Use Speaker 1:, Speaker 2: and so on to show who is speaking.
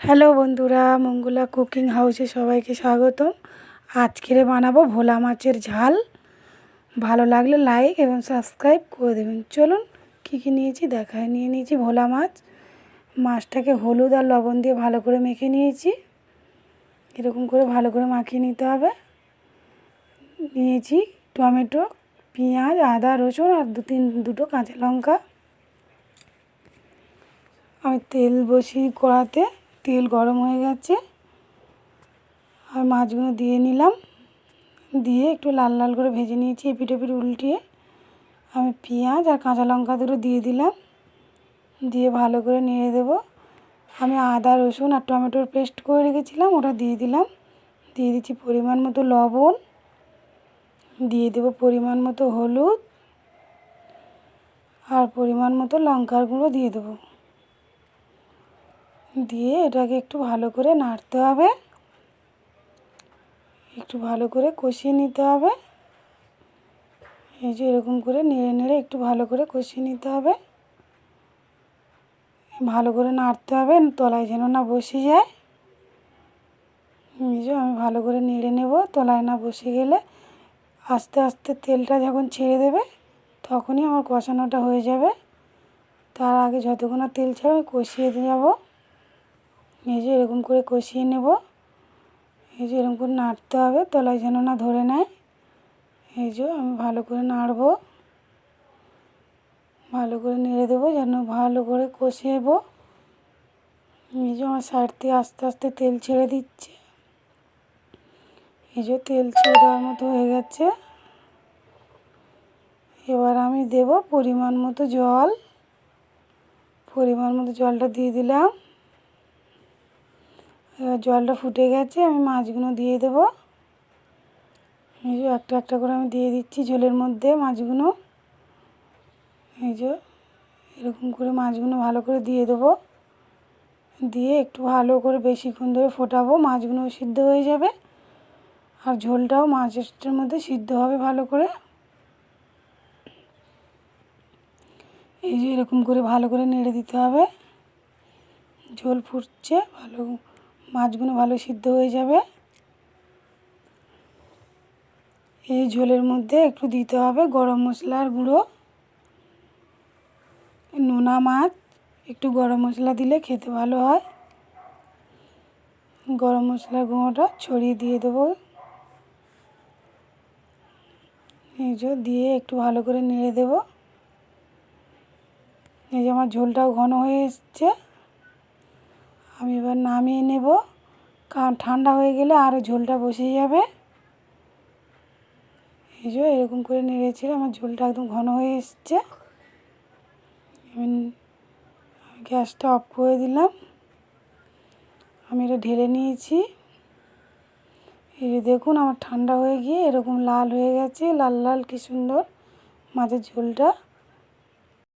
Speaker 1: Hello বন্ধুরা, Mangala cooking হাউসে সবাইকে স্বাগতম। আজকের বানাবো ভোলা মাছের ঝাল। ভালো লাগলে লাইক এবং সাবস্ক্রাইব করে দেবেন। চলুন কী কী নিয়েছি দেখায়। নিয়েছি ভোলা মাছ। মাছটাকে হলুদ আর লবণ দিয়ে ভালো করে মেখে নিয়েছি। এরকম করে ভালো করে মাখিয়ে নিতে হবে। নিয়েছি টমেটো, পেঁয়াজ, আদা, রসুন আর দুটো কাঁচা লঙ্কা। আমি তেল বসিয়ে কড়াতে, তেল গরম হয়ে গেছে। আর মাছগুলো দিয়ে নিলাম, দিয়ে একটু লাল লাল করে ভেজে নিয়েছি। এপিট ওপিট উল্টিয়ে আমি পেঁয়াজ আর কাঁচা লঙ্কা দুটো দিয়ে দিলাম, দিয়ে ভালো করে নেড়ে দেবো। আমি আদা, রসুন আর টমেটোর পেস্ট করে রেখেছিলাম, ওটা দিয়ে দিলাম। দিয়ে দিচ্ছি পরিমাণ মতো লবণ, দিয়ে দেবো পরিমাণ মতো হলুদ আর পরিমাণ মতো লঙ্কার গুঁড়ো দিয়ে দেবো। দিয়ে এটাকে একটু ভালো করে নাড়তে হবে, একটু ভালো করে কষিয়ে নিতে হবে। এই যে এরকম করে নেড়ে নেড়ে একটু ভালো করে কষিয়ে নিতে হবে। ভালো করে নাড়তে হবে, তলায় যেন না বসে যায়। এই যে আমি ভালো করে নেড়ে নেব, তলায় না বসে গেলে। আস্তে আস্তে তেলটা যখন ছেড়ে দেবে তখনই আমার কষানোটা হয়ে যাবে। তার আগে যতক্ষণ না তেল ছাড়ে আমি কষিয়ে দিয়ে যাব। এই যে এরকম করে কষিয়ে নেব। এই যে এরকম করে নাড়তে হবে, তলায় যেন না ধরে নেয়। এই যে আমি ভালো করে নাড়বো, ভালো করে নেড়ে দেবো যেন ভালো করে কষিয়েব। এই যে আমার সাইড থেকে আস্তে আস্তে তেল ছেড়ে দিচ্ছে। এই যে তেল ছেড়ে দেওয়ার মতো হয়ে গেছে। এবার আমি দেব পরিমাণ মতো জল। পরিমাণ মতো জলটা দিয়ে দিলাম। এবার জলটা ফুটে গেছে, আমি মাছগুলো দিয়ে দেব। এই যে একটা একটা করে আমি দিয়ে দিচ্ছি ঝোলের মধ্যে মাছগুলো। এই যে এরকম করে মাছগুলো ভালো করে দিয়ে দেবো। দিয়ে একটু ভালো করে বেশিক্ষণ ধরে ফোটাবো, মাছগুলো সিদ্ধ হয়ে যাবে আর ঝোলটাও মাছের মধ্যে সিদ্ধ হবে ভালো করে। এই যে এরকম করে ভালো করে নেড়ে দিতে হবে। ঝোল ফুটছে, ভালো মাছগুলো ভালো সিদ্ধ হয়ে যাবে। এই ঝোলের মধ্যে একটু দিতে হবে গরম মশলার গুঁড়ো। নোনা মাছ, একটু গরম মশলা দিলে খেতে ভালো হয়। গরম মশলার গুঁড়োটা ছড়িয়ে দিয়ে দেবো। এই যে দিয়ে একটু ভালো করে নেড়ে দেবো। এই যে আমার ঝোলটাও ঘন হয়ে এসছে। আমি এবার নামিয়ে নেব, কারণ ঠান্ডা হয়ে গেলে আরও ঝোলটা বসে যাবে। এই যে এরকম করে নেড়েছি, আমার ঝোলটা একদম ঘন হয়ে এসছে। আমি গ্যাসটা অফ করে দিলাম। আমি এটা ঢেলে নিয়েছি। এই যে দেখুন আমার ঠান্ডা হয়ে গিয়ে এরকম লাল হয়ে গেছে, লাল লাল কি সুন্দর মাছের ঝোলটা।